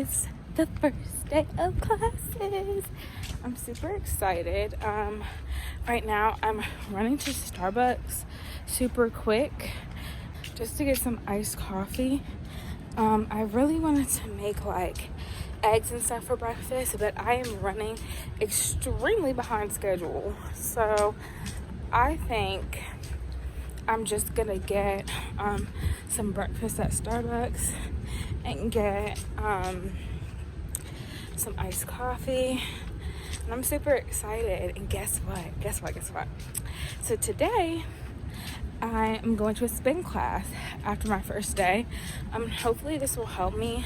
is the first day of classes. I'm super excited. Right now I'm running to Starbucks super quick just to get some iced coffee. I really wanted to make like eggs and stuff for breakfast, but I am running extremely behind schedule. So I think I'm just gonna get some breakfast at Starbucks and get some iced coffee. And I'm super excited. And guess what? So today I am going to a spin class after my first day. Hopefully this will help me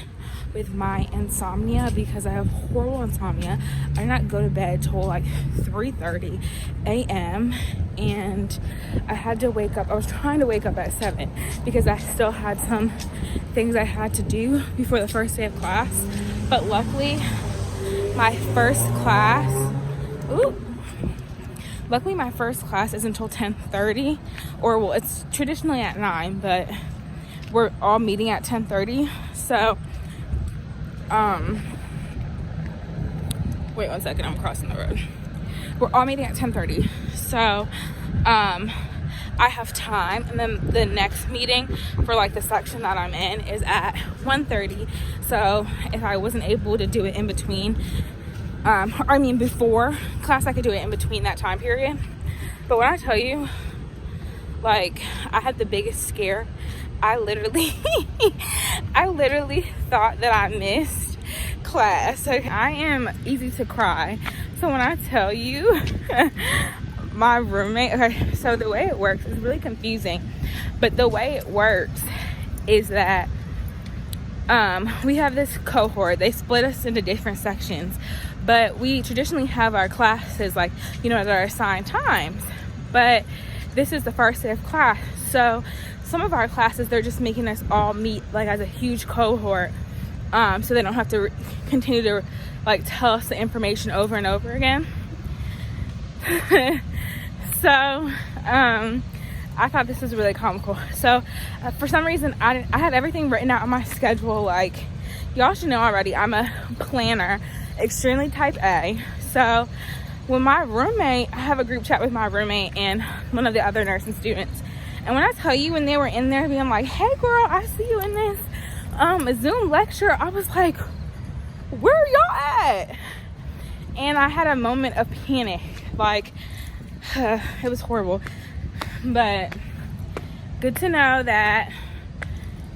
with my insomnia, because I have horrible insomnia. I did not go to bed till like 3:30 a.m. and I had to wake up. I was trying to wake up at 7 because I still had some things I had to do before the first day of class. But luckily my first class is until 10:30, or well, it's traditionally at 9, but we're all meeting at 10:30. So wait one second, I'm crossing the road. We're all meeting at 10:30, so I have time. And then the next meeting for like the section that I'm in is at 1:30. So if I wasn't able to do it in between, before class, I could do it in between that time period. But when I tell you, like, I had the biggest scare, I literally thought that I missed class. Like, I am easy to cry. So when I tell you, my roommate, okay, so the way it works is really confusing, but the way it works is that we have this cohort. They split us into different sections, but we traditionally have our classes like, at our assigned times. But this is the first day of class, so some of our classes, they're just making us all meet like as a huge cohort, so they don't have to continue to like tell us the information over and over again. So I thought this was really comical. So for some reason I had everything written out on my schedule. Like, y'all should know already, I'm a planner, extremely type A. So when my roommate, I have a group chat with my roommate and one of the other nursing students, and when I tell you, when they were in there being like, hey girl, I see you in this Zoom lecture, I was like, where are y'all at? And I had a moment of panic. Like, it was horrible. But good to know that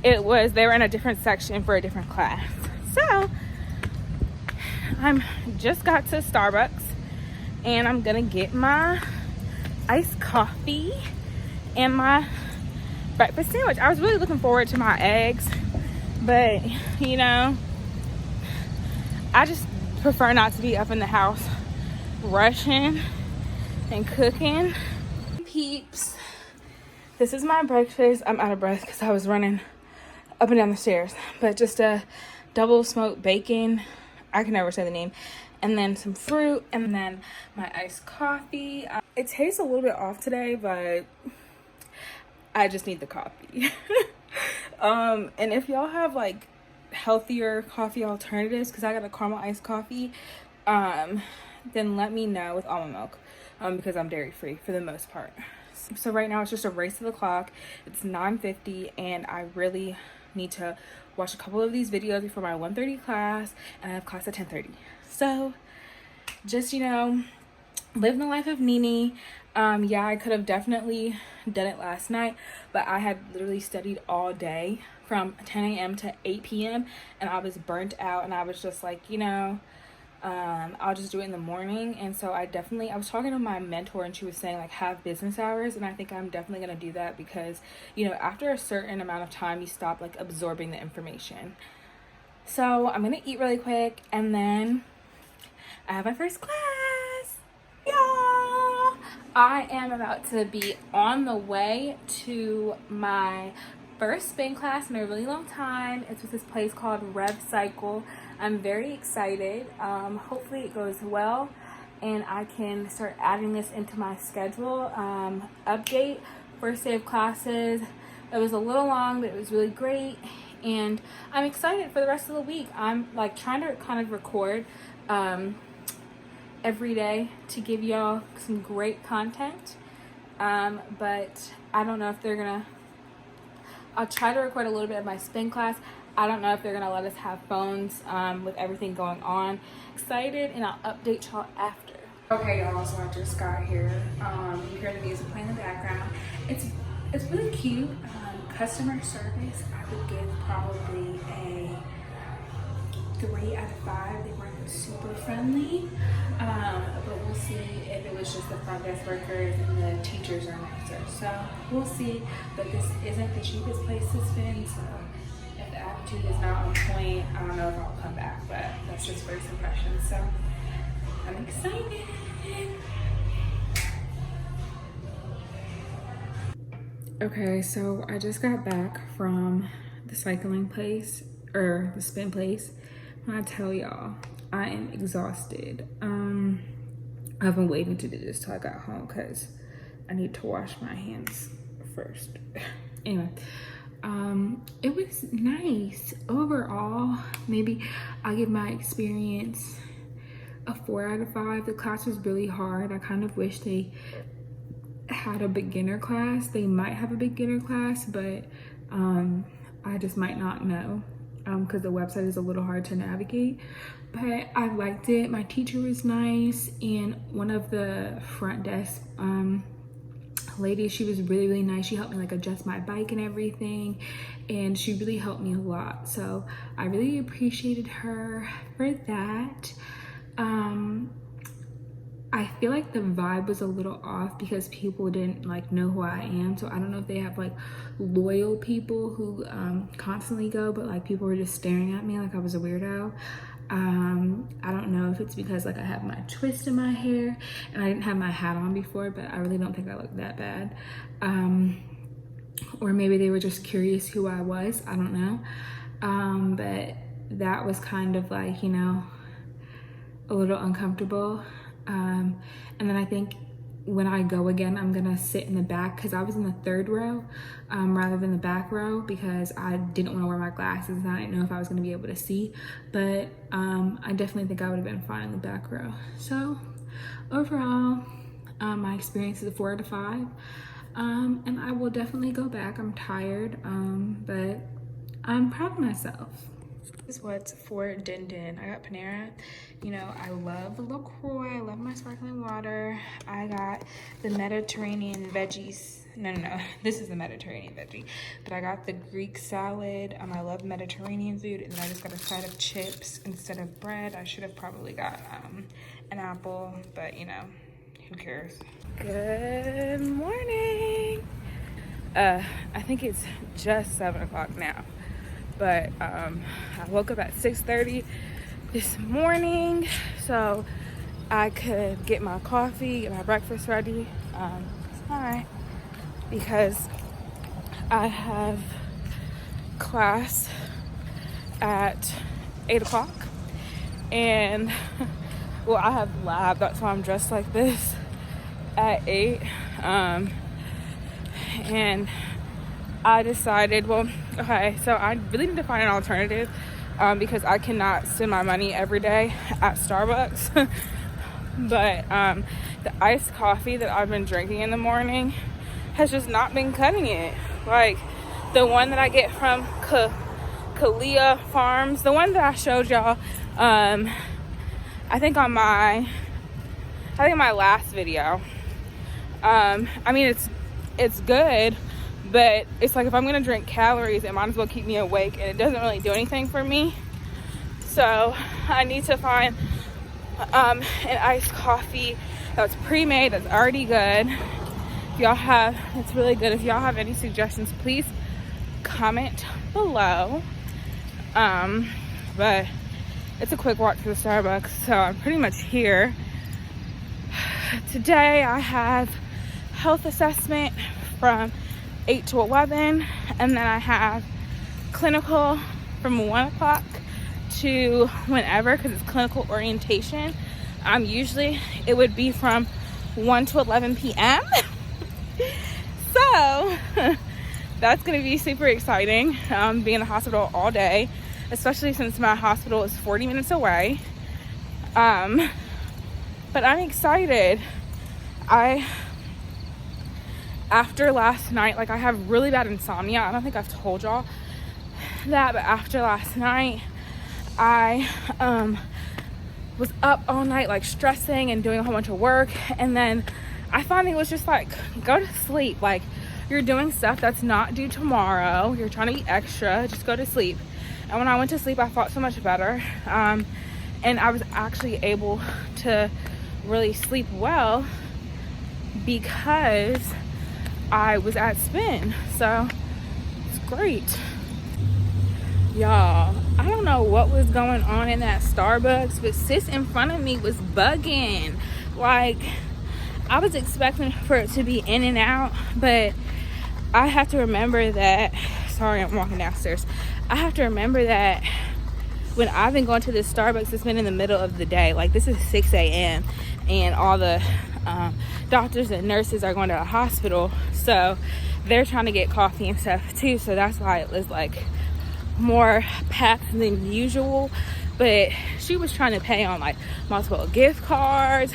they were in a different section for a different class. So I'm just got to Starbucks and I'm gonna get my iced coffee and my breakfast sandwich. I was really looking forward to my eggs, but I just prefer not to be up in the house rushing and cooking. Peeps, this is my breakfast. I'm out of breath because I was running up and down the stairs, but just a double smoked bacon, I can never say the name, and then some fruit, and then my iced coffee. It tastes a little bit off today, but I just need the coffee. And if y'all have like healthier coffee alternatives, because I got a caramel iced coffee, then let me know with almond milk, because I'm dairy free for the most part. So right now it's just a race to the clock. It's 9:50 and I really need to watch a couple of these videos before my 1:30 class, and I have class at 10:30. So just living the life of Nene. Yeah, I could have definitely done it last night, but I had literally studied all day from 10 a.m. to 8 p.m. and I was burnt out, and I was just like, I'll just do it in the morning. And so I was talking to my mentor, and she was saying like have business hours, and I think I'm definitely going to do that, because after a certain amount of time you stop like absorbing the information. So I'm going to eat really quick, and then I have my first class. Y'all, I am about to be on the way to my first spin class in a really long time. It's with this place called Rev Cycle. I'm very excited. Hopefully it goes well and I can start adding this into my schedule. Update, first day of classes. It was a little long, but it was really great. and I'm excited for the rest of the week. I'm like trying to kind of record every day to give y'all some great content, but I don't know if they're gonna, I'll try to record a little bit of my spin class. I don't know if they're gonna let us have phones with everything going on. Excited, and I'll update y'all after. Okay, y'all, so I just got here. You hear the music playing in the background. It's really cute. Customer service, I would give probably a 3 out of 5. They weren't super friendly, but we'll see if it was just the front desk workers and the teachers are nicer. So we'll see, but this isn't the cheapest place to spend, so if the attitude is not on point, I don't know if I'll come back, but that's just first impressions. So I'm excited. Okay, so I just got back from the cycling place, or the spin place. When I tell y'all, I am exhausted. I've been waiting to do this till I got home because I need to wash my hands first. Anyway, it was nice overall. Maybe I'll give my experience a 4 out of 5. The class was really hard. I kind of wish they had a beginner class. They might have a beginner class, but I just might not know because the website is a little hard to navigate. But I liked it. My teacher was nice, and one of the front desk ladies, she was really nice. She helped me like adjust my bike and everything, and she really helped me a lot. So I really appreciated her for that. I feel like the vibe was a little off because people didn't like know who I am. So I don't know if they have like loyal people who constantly go, but like people were just staring at me like I was a weirdo. I don't know if it's because like I have my twist in my hair and I didn't have my hat on before, but I really don't think I look that bad. Or maybe they were just curious who I was. I don't know. But that was kind of like, you know, a little uncomfortable. And then I think when I go again, I'm gonna sit in the back because I was in the 3rd row rather than the back row because I didn't want to wear my glasses and I didn't know if I was gonna be able to see. But I definitely think I would have been fine in the back row. So overall, my experience is a 4 out of 5. And I will definitely go back. I'm tired, but I'm proud of myself. This is what's for Din. I got Panera. You know, I love LaCroix. I love my sparkling water. I got the Mediterranean veggies. No. This is the Mediterranean veggie. But I got the Greek salad. I love Mediterranean food. And then I just got a side of chips instead of bread. I should have probably got an apple. But, you know, who cares? Good morning. I think it's just 7 o'clock now. But I woke up at 6:30 this morning so I could get my coffee, get my breakfast ready. Hi, because I have class at 8 o'clock, and well, I have lab. That's why I'm dressed like this at 8. And I decided, well, okay, so I really need to find an alternative because I cannot spend my money every day at Starbucks. But the iced coffee that I've been drinking in the morning has just not been cutting it. Like the one that I get from Kalia Farms, the one that I showed y'all, I think in my last video. I mean, it's good. But it's like if I'm gonna drink calories, it might as well keep me awake, and it doesn't really do anything for me. So I need to find an iced coffee that's pre-made, that's already good. If y'all have, it's really good. If y'all have any suggestions, please comment below. But it's a quick walk to the Starbucks, so I'm pretty much here. Today I have health assessment from 8 to 11, and then I have clinical from 1 o'clock to whenever, because it's clinical orientation. Usually it would be from 1 to 11 p.m. So that's gonna be super exciting, being in the hospital all day, especially since my hospital is 40 minutes away. But I'm excited. After last night, like, I have really bad insomnia. I don't think I've told y'all that, but after last night, I was up all night, like, stressing and doing a whole bunch of work, and then I finally was just like, go to sleep. Like, you're doing stuff that's not due tomorrow, you're trying to be extra, just go to sleep. And when I went to sleep, I felt so much better, and I was actually able to really sleep well because I was at spin. So it's great. Y'all, I don't know what was going on in that Starbucks, but sis in front of me was bugging. Like, I was expecting for it to be in and out, but I have to remember that, sorry, I'm walking downstairs. I have to remember that when I've been going to this Starbucks, it's been in the middle of the day. Like, this is 6 a.m. and all the doctors and nurses are going to a hospital, so they're trying to get coffee and stuff too. So that's why it was like more packed than usual. But she was trying to pay on like multiple gift cards,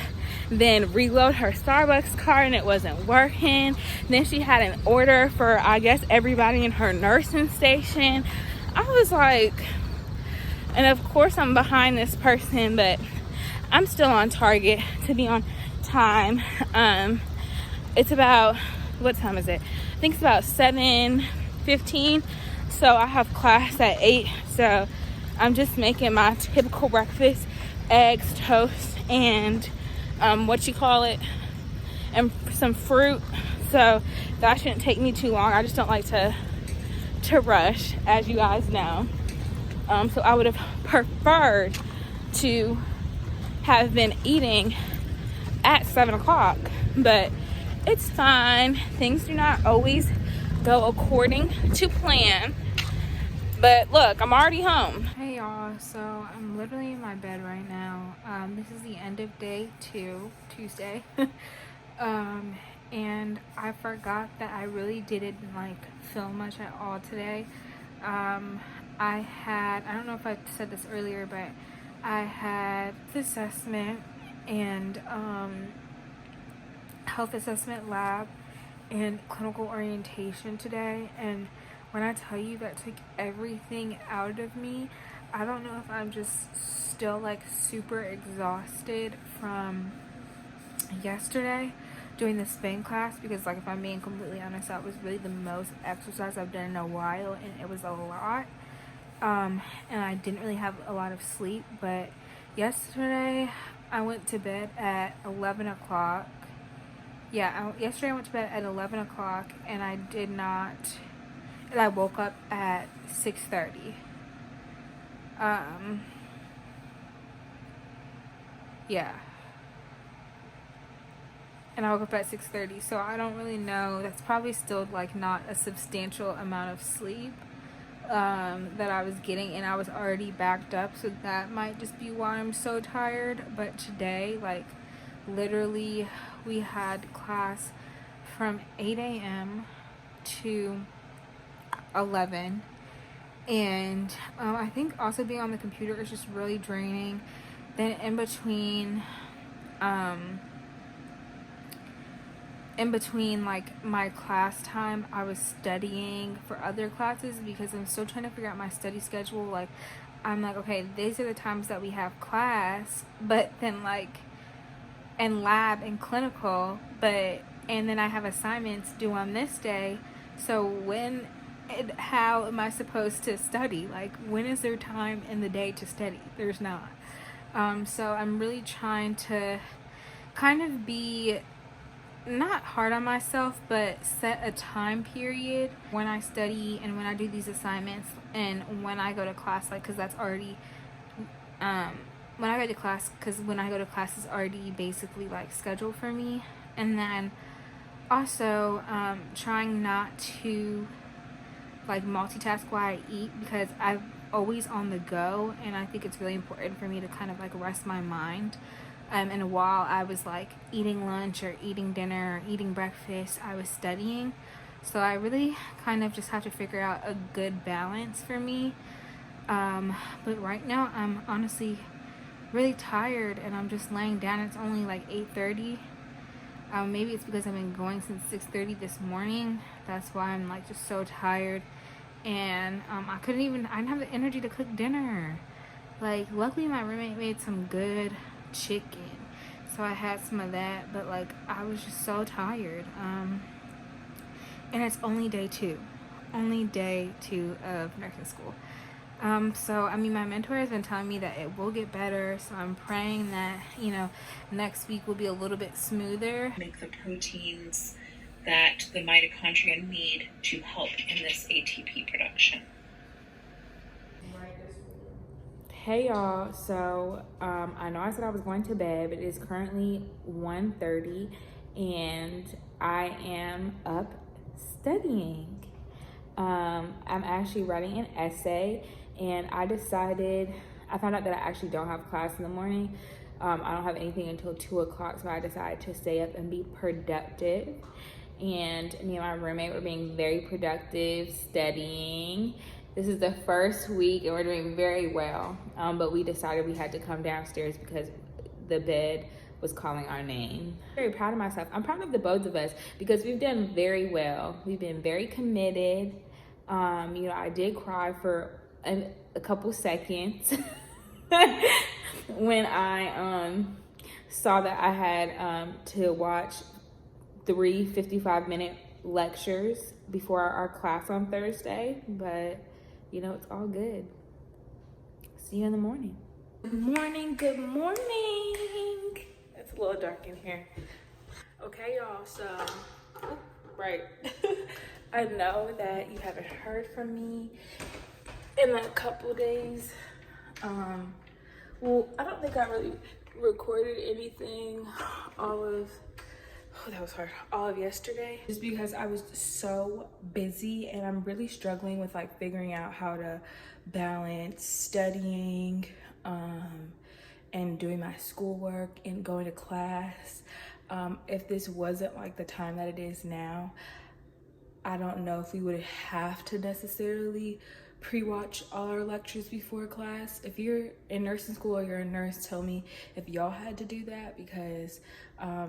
then reload her Starbucks card and it wasn't working. Then she had an order for, I guess, everybody in her nursing station. I was like, and of course I'm behind this person, but I'm still on target to be on time. It's about, what time is it? I think it's about 7:15. So I have class at 8. So I'm just making my typical breakfast, eggs, toast, and and some fruit. So that shouldn't take me too long. I just don't like to rush, as you guys know. So I would have preferred to have been eating at 7 o'clock, but it's fine. Things do not always go according to plan. But look, I'm already home. Hey y'all, so I'm literally in my bed right now. This is the end of day 2, Tuesday. And I forgot that I really didn't like film much at all today. I don't know if I said this earlier, but I had this assessment and health assessment lab and clinical orientation today, and when I tell you that took everything out of me, I don't know if I'm just still like super exhausted from yesterday doing the spin class, because like, if I'm being completely honest, that was really the most exercise I've done in a while, and it was a lot. And I didn't really have a lot of sleep, but yesterday I went to bed at 11 o'clock. Yesterday I went to bed at 11 o'clock, and I woke up at 6:30. And I woke up at 6:30, so I don't really know. That's probably still like not a substantial amount of sleep that I was getting, and I was already backed up, so that might just be why I'm so tired. But today, like, literally we had class from 8 a.m. to 11, and I think also being on the computer is just really draining. Then in between like my class time, I was studying for other classes because I'm still trying to figure out my study schedule. Like, I'm like, okay, these are the times that we have class, but then like and lab and clinical, and then I have assignments due on this day. So when and how am I supposed to study? Like, when is there time in the day to study? There's not. So I'm really trying to kind of be not hard on myself, but set a time period when I study and when I do these assignments and when I go to class, like, because that's already when I go to class is already basically like scheduled for me. And then also trying not to like multitask while I eat, because I'm always on the go, and I think it's really important for me to kind of like rest my mind. And while I was like eating lunch or eating dinner or eating breakfast, I was studying. So I really kind of just have to figure out a good balance for me. But right now I'm honestly really tired and I'm just laying down. It's only like 8:30. Maybe it's because I've been going since 6:30 this morning. That's why I'm like just so tired. And I didn't have the energy to cook dinner. Like, luckily my roommate made some good chicken, so I had some of that, but like I was just so tired. And it's only day two of nursing school. So I mean, my mentor has been telling me that it will get better, so I'm praying that, you know, next week will be a little bit smoother. Make the proteins that the mitochondria need to help in this ATP production. Hey y'all, so I know I said I was going to bed, but it is currently 1:30 and I am up studying. I'm actually writing an essay, and I found out that I actually don't have class in the morning. I don't have anything until 2 o'clock, so I decided to stay up and be productive. And me and my roommate were being very productive studying. This is the first week and we're doing very well, but we decided we had to come downstairs because the bed was calling our name. I'm very proud of myself. I'm proud of the both of us because we've done very well. We've been very committed. You know, I did cry for a couple seconds when I saw that I had to watch 3 55-minute lectures before our class on Thursday, but you know, it's all good. See you in the morning. Good morning, good morning. It's a little dark in here. Okay, y'all, so, right. I know that you haven't heard from me in a couple days. Well, I don't think I really recorded anything that was hard, all of yesterday, just because I was so busy and I'm really struggling with like figuring out how to balance studying and doing my schoolwork and going to class. If this wasn't like the time that it is now, I don't know if we would have to necessarily pre-watch all our lectures before class. If you're in nursing school or you're a nurse, tell me if y'all had to do that, because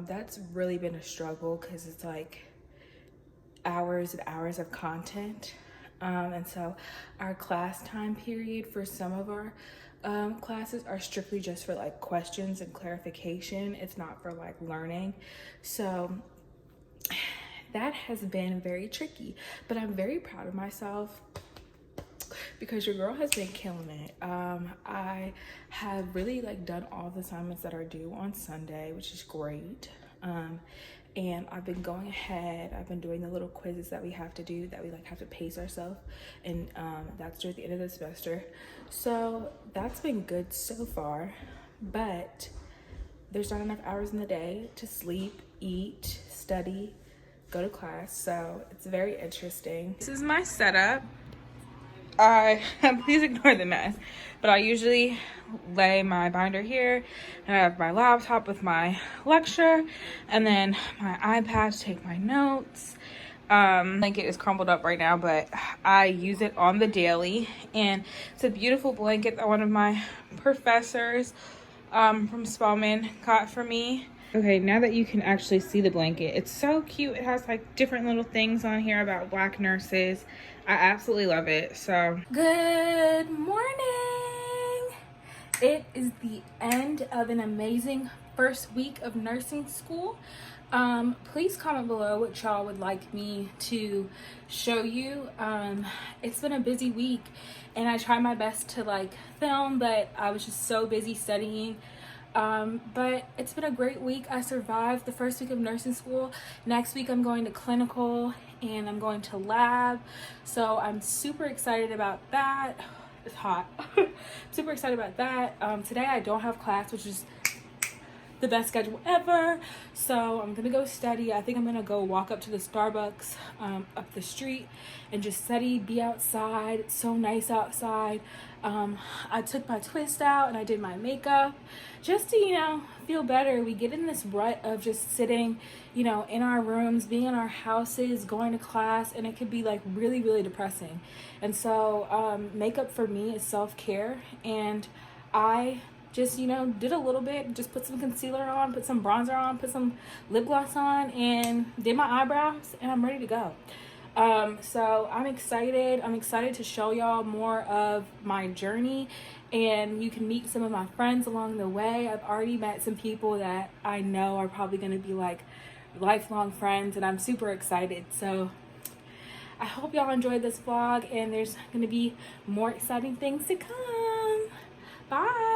that's really been a struggle, because it's like hours and hours of content. And so our class time period for some of our classes are strictly just for like questions and clarification. It's not for like learning. So that has been very tricky, but I'm very proud of myself because your girl has been killing it. I have really like done all the assignments that are due on Sunday, which is great. And I've been going ahead, I've been doing the little quizzes that we have to do, that we like have to pace ourselves, and that's due at the end of the semester. So that's been good so far, but there's not enough hours in the day to sleep, eat, study, go to class. So it's very interesting. This is my setup. Please ignore the mess, but I usually lay my binder here, and I have my laptop with my lecture, and then my iPad to take my notes. Blanket is crumpled up right now, but I use it on the daily, and it's a beautiful blanket that one of my professors from Spelman got for me. Okay, now that you can actually see the blanket, it's so cute. It has like different little things on here about Black nurses. I absolutely love it. So good morning. It is the end of an amazing first week of nursing school. Please comment below what y'all would like me to show you. It's been a busy week and I tried my best to like film, but I was just so busy studying. But it's been a great week. I survived the first week of nursing school. Next week I'm going to clinical and I'm going to lab, so I'm super excited about that. It's hot. Super excited about that. Today I don't have class, which is the best schedule ever. So I'm gonna go study. I think I'm gonna go walk up to the Starbucks up the street and just study, be outside. It's so nice outside. I took my twist out and I did my makeup just to, you know, feel better. We get in this rut of just sitting, you know, in our rooms, being in our houses, going to class, and it could be like really, really depressing. And so makeup for me is self-care, and I just, you know, did a little bit, just put some concealer on, put some bronzer on, put some lip gloss on, and did my eyebrows, and I'm ready to go. So I'm excited to show y'all more of my journey, and you can meet some of my friends along the way. I've already met some people that I know are probably going to be like lifelong friends, and I'm super excited. So I hope y'all enjoyed this vlog, and there's going to be more exciting things to come. Bye.